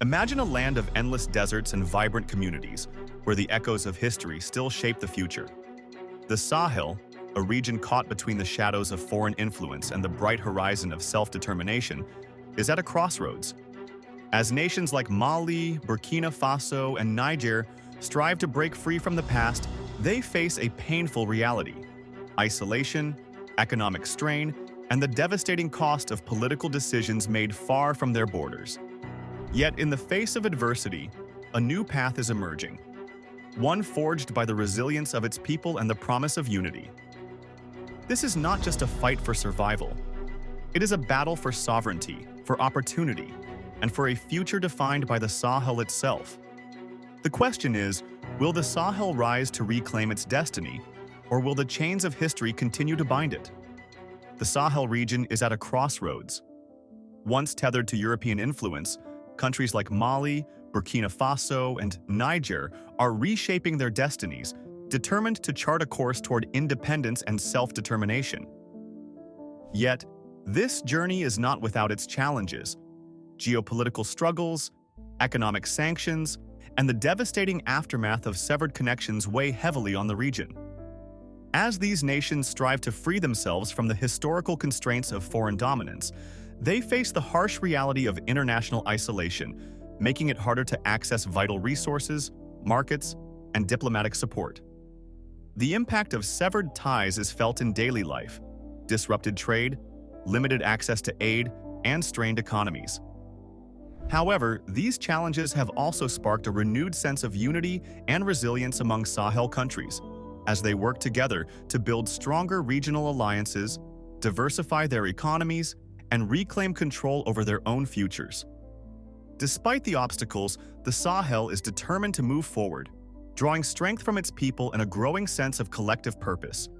Imagine a land of endless deserts and vibrant communities, where the echoes of history still shape the future. The Sahel, a region caught between the shadows of foreign influence and the bright horizon of self-determination, is at a crossroads. As nations like Mali, Burkina Faso, and Niger strive to break free from the past, they face a painful reality: isolation, economic strain, and the devastating cost of political decisions made far from their borders. Yet in the face of adversity, a new path is emerging, one forged by the resilience of its people and the promise of unity. This is not just a fight for survival. It is a battle for sovereignty, for opportunity, and for a future defined by the Sahel itself. The question is, will the Sahel rise to reclaim its destiny, or will the chains of history continue to bind it? The Sahel region is at a crossroads. Once tethered to European influence, countries like Mali, Burkina Faso, and Niger are reshaping their destinies, determined to chart a course toward independence and self-determination. Yet, this journey is not without its challenges. Geopolitical struggles, economic sanctions, and the devastating aftermath of severed connections weigh heavily on the region. As these nations strive to free themselves from the historical constraints of foreign dominance, they face the harsh reality of international isolation, making it harder to access vital resources, markets, and diplomatic support. The impact of severed ties is felt in daily life: disrupted trade, limited access to aid, and strained economies. However, these challenges have also sparked a renewed sense of unity and resilience among Sahel countries, as they work together to build stronger regional alliances, diversify their economies, and reclaim control over their own futures. Despite the obstacles, the Sahel is determined to move forward, drawing strength from its people and a growing sense of collective purpose,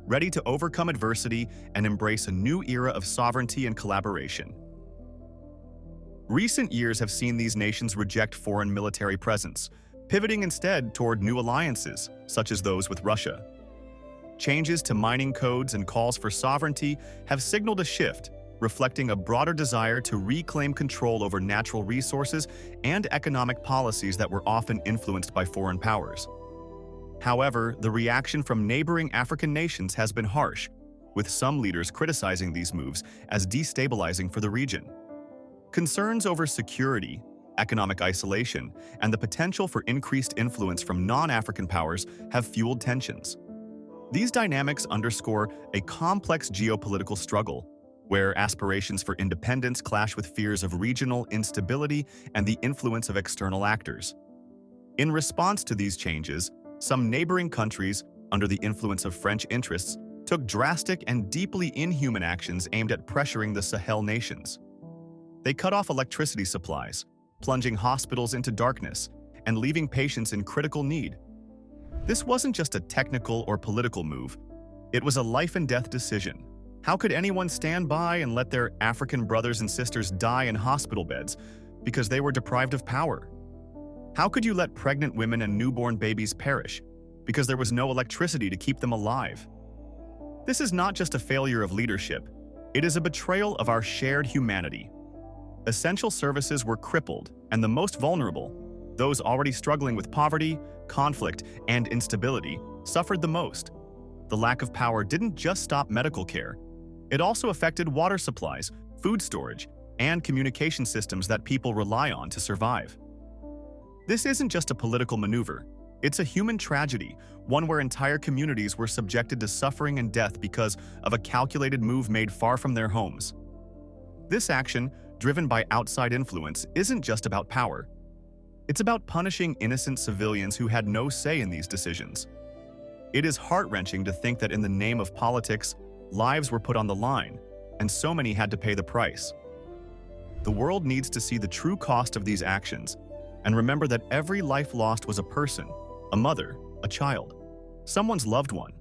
ready to overcome adversity and embrace a new era of sovereignty and collaboration. Recent years have seen these nations reject foreign military presence, pivoting instead toward new alliances, such as those with Russia. Changes to mining codes and calls for sovereignty have signaled a shift, reflecting a broader desire to reclaim control over natural resources and economic policies that were often influenced by foreign powers. However, the reaction from neighboring African nations has been harsh, with some leaders criticizing these moves as destabilizing for the region. Concerns over security, economic isolation, and the potential for increased influence from non-African powers have fueled tensions. These dynamics underscore a complex geopolitical struggle, where aspirations for independence clash with fears of regional instability and the influence of external actors. In response to these changes, some neighboring countries, under the influence of French interests, took drastic and deeply inhuman actions aimed at pressuring the Sahel nations. They cut off electricity supplies, plunging hospitals into darkness and leaving patients in critical need. This wasn't just a technical or political move, it was a life-and-death decision. How could anyone stand by and let their African brothers and sisters die in hospital beds because they were deprived of power? How could you let pregnant women and newborn babies perish because there was no electricity to keep them alive? This is not just a failure of leadership, it is a betrayal of our shared humanity. Essential services were crippled, and the most vulnerable, those already struggling with poverty, conflict, and instability, suffered the most. The lack of power didn't just stop medical care. It also affected water supplies, food storage, and communication systems that people rely on to survive. This isn't just a political maneuver. It's a human tragedy, one where entire communities were subjected to suffering and death because of a calculated move made far from their homes. This action, driven by outside influence, isn't just about power. It's about punishing innocent civilians who had no say in these decisions. It is heart-wrenching to think that in the name of politics, lives were put on the line, and so many had to pay the price. The world needs to see the true cost of these actions, and remember that every life lost was a person, a mother, a child, someone's loved one.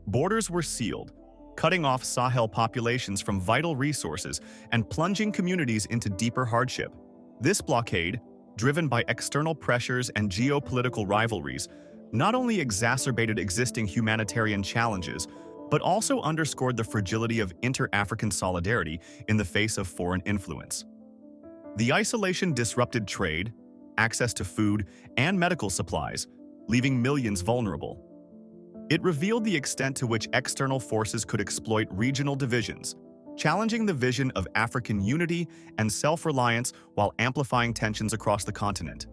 Borders were sealed, cutting off Sahel populations from vital resources and plunging communities into deeper hardship. This blockade, driven by external pressures and geopolitical rivalries, not only exacerbated existing humanitarian challenges, but also underscored the fragility of inter-African solidarity in the face of foreign influence. The isolation disrupted trade, access to food, and medical supplies, leaving millions vulnerable. It revealed the extent to which external forces could exploit regional divisions, challenging the vision of African unity and self-reliance while amplifying tensions across the continent.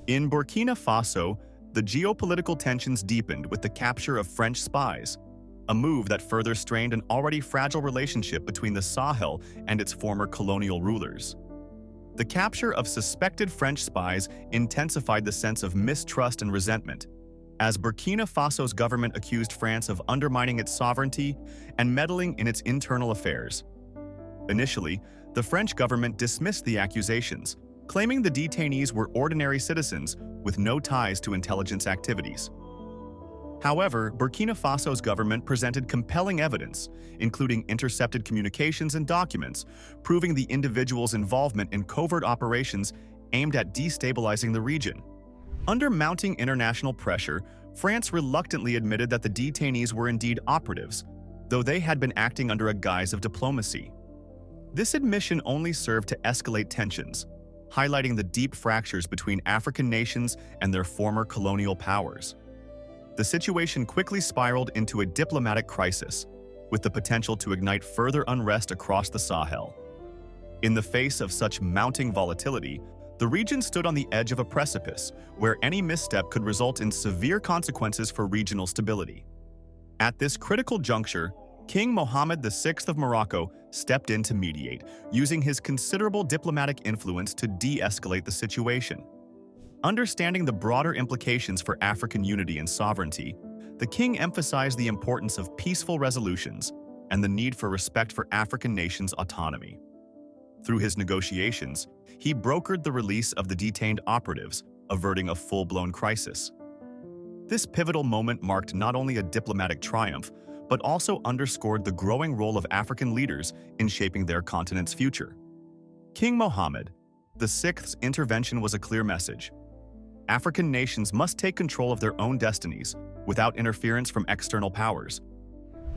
In Burkina Faso, the geopolitical tensions deepened with the capture of French spies, a move that further strained an already fragile relationship between the Sahel and its former colonial rulers. The capture of suspected French spies intensified the sense of mistrust and resentment, as Burkina Faso's government accused France of undermining its sovereignty and meddling in its internal affairs. Initially, the French government dismissed the accusations, claiming the detainees were ordinary citizens with no ties to intelligence activities. However, Burkina Faso's government presented compelling evidence, including intercepted communications and documents, proving the individuals' involvement in covert operations aimed at destabilizing the region. Under mounting international pressure, France reluctantly admitted that the detainees were indeed operatives, though they had been acting under a guise of diplomacy. This admission only served to escalate tensions, highlighting the deep fractures between African nations and their former colonial powers. The situation quickly spiraled into a diplomatic crisis, with the potential to ignite further unrest across the Sahel. In the face of such mounting volatility, the region stood on the edge of a precipice, where any misstep could result in severe consequences for regional stability. At this critical juncture, King Mohammed VI of Morocco stepped in to mediate, using his considerable diplomatic influence to de-escalate the situation. Understanding the broader implications for African unity and sovereignty, the king emphasized the importance of peaceful resolutions and the need for respect for African nations' autonomy. Through his negotiations, he brokered the release of the detained operatives, averting a full-blown crisis. This pivotal moment marked not only a diplomatic triumph, but also underscored the growing role of African leaders in shaping their continent's future. King Mohammed VI's intervention was a clear message. African nations must take control of their own destinies, without interference from external powers.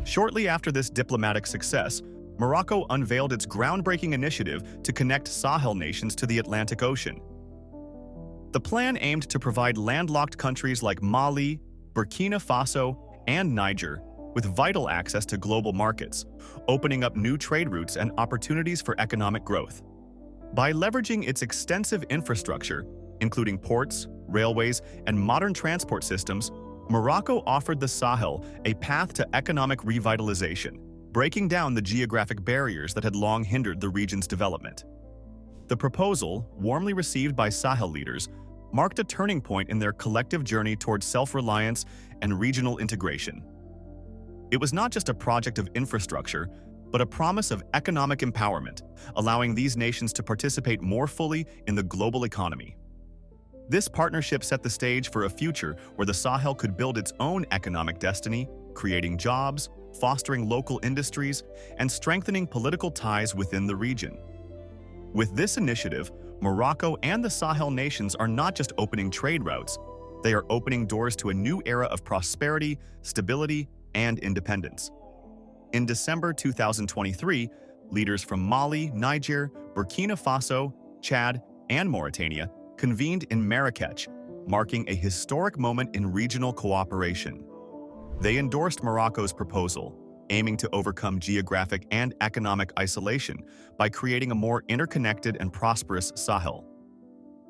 Shortly after this diplomatic success, Morocco unveiled its groundbreaking initiative to connect Sahel nations to the Atlantic Ocean. The plan aimed to provide landlocked countries like Mali, Burkina Faso, and Niger with vital access to global markets, opening up new trade routes and opportunities for economic growth. By leveraging its extensive infrastructure, including ports, railways, and modern transport systems, Morocco offered the Sahel a path to economic revitalization, breaking down the geographic barriers that had long hindered the region's development. The proposal, warmly received by Sahel leaders, marked a turning point in their collective journey towards self-reliance and regional integration. It was not just a project of infrastructure, but a promise of economic empowerment, allowing these nations to participate more fully in the global economy. This partnership set the stage for a future where the Sahel could build its own economic destiny, creating jobs, fostering local industries, and strengthening political ties within the region. With this initiative, Morocco and the Sahel nations are not just opening trade routes, they are opening doors to a new era of prosperity, stability, and independence. In December 2023, leaders from Mali, Niger, Burkina Faso, Chad, and Mauritania convened in Marrakech, marking a historic moment in regional cooperation. They endorsed Morocco's proposal, aiming to overcome geographic and economic isolation by creating a more interconnected and prosperous Sahel.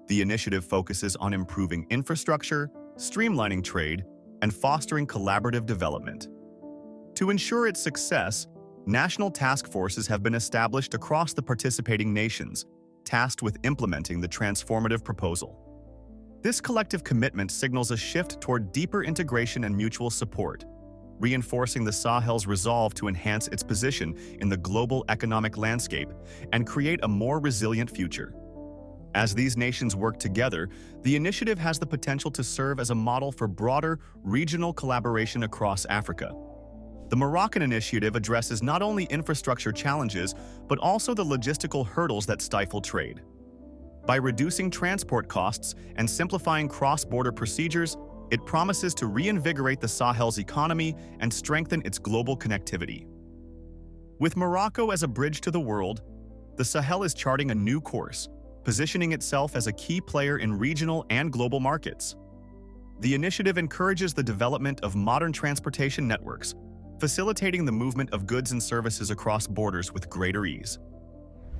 The initiative focuses on improving infrastructure, streamlining trade, and fostering collaborative development. To ensure its success, national task forces have been established across the participating nations, tasked with implementing the transformative proposal. This collective commitment signals a shift toward deeper integration and mutual support, reinforcing the Sahel's resolve to enhance its position in the global economic landscape and create a more resilient future. As these nations work together, the initiative has the potential to serve as a model for broader regional collaboration across Africa. The Moroccan initiative addresses not only infrastructure challenges, but also the logistical hurdles that stifle trade. By reducing transport costs and simplifying cross-border procedures, it promises to reinvigorate the Sahel's economy and strengthen its global connectivity. With Morocco as a bridge to the world, the Sahel is charting a new course, positioning itself as a key player in regional and global markets. The initiative encourages the development of modern transportation networks, facilitating the movement of goods and services across borders with greater ease.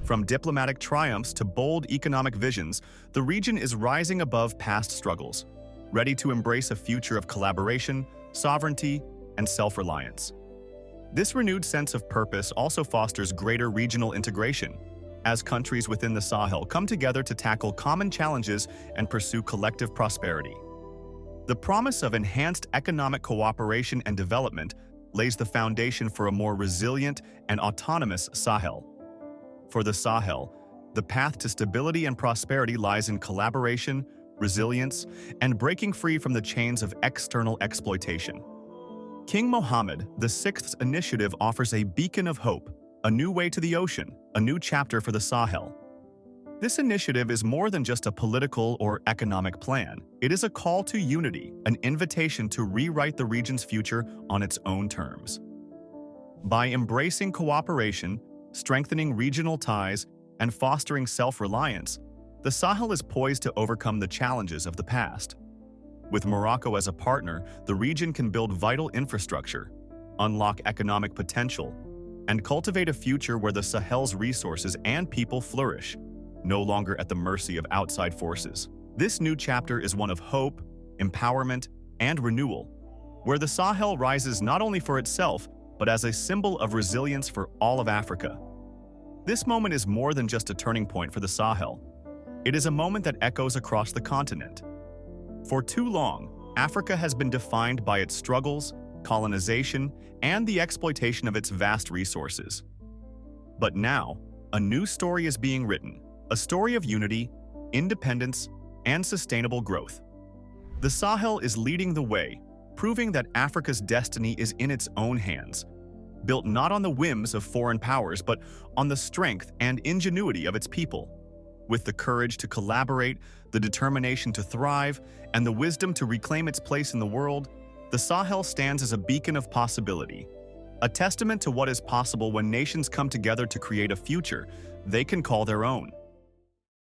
From diplomatic triumphs to bold economic visions, the region is rising above past struggles, ready to embrace a future of collaboration, sovereignty, and self-reliance. This renewed sense of purpose also fosters greater regional integration, as countries within the Sahel come together to tackle common challenges and pursue collective prosperity. The promise of enhanced economic cooperation and development lays the foundation for a more resilient and autonomous Sahel. For the Sahel, the path to stability and prosperity lies in collaboration, resilience, and breaking free from the chains of external exploitation. King Mohammed VI's initiative offers a beacon of hope, a new way to the ocean, a new chapter for the Sahel. This initiative is more than just a political or economic plan. It is a call to unity, an invitation to rewrite the region's future on its own terms. By embracing cooperation, strengthening regional ties, and fostering self-reliance, the Sahel is poised to overcome the challenges of the past. With Morocco as a partner, the region can build vital infrastructure, unlock economic potential, and cultivate a future where the Sahel's resources and people flourish, no longer at the mercy of outside forces. This new chapter is one of hope, empowerment, and renewal, where the Sahel rises not only for itself, but as a symbol of resilience for all of Africa. This moment is more than just a turning point for the Sahel. It is a moment that echoes across the continent. For too long, Africa has been defined by its struggles, colonization, and the exploitation of its vast resources. But now, a new story is being written, a story of unity, independence, and sustainable growth. The Sahel is leading the way, proving that Africa's destiny is in its own hands, built not on the whims of foreign powers, but on the strength and ingenuity of its people. With the courage to collaborate, the determination to thrive, and the wisdom to reclaim its place in the world, the Sahel stands as a beacon of possibility, a testament to what is possible when nations come together to create a future they can call their own.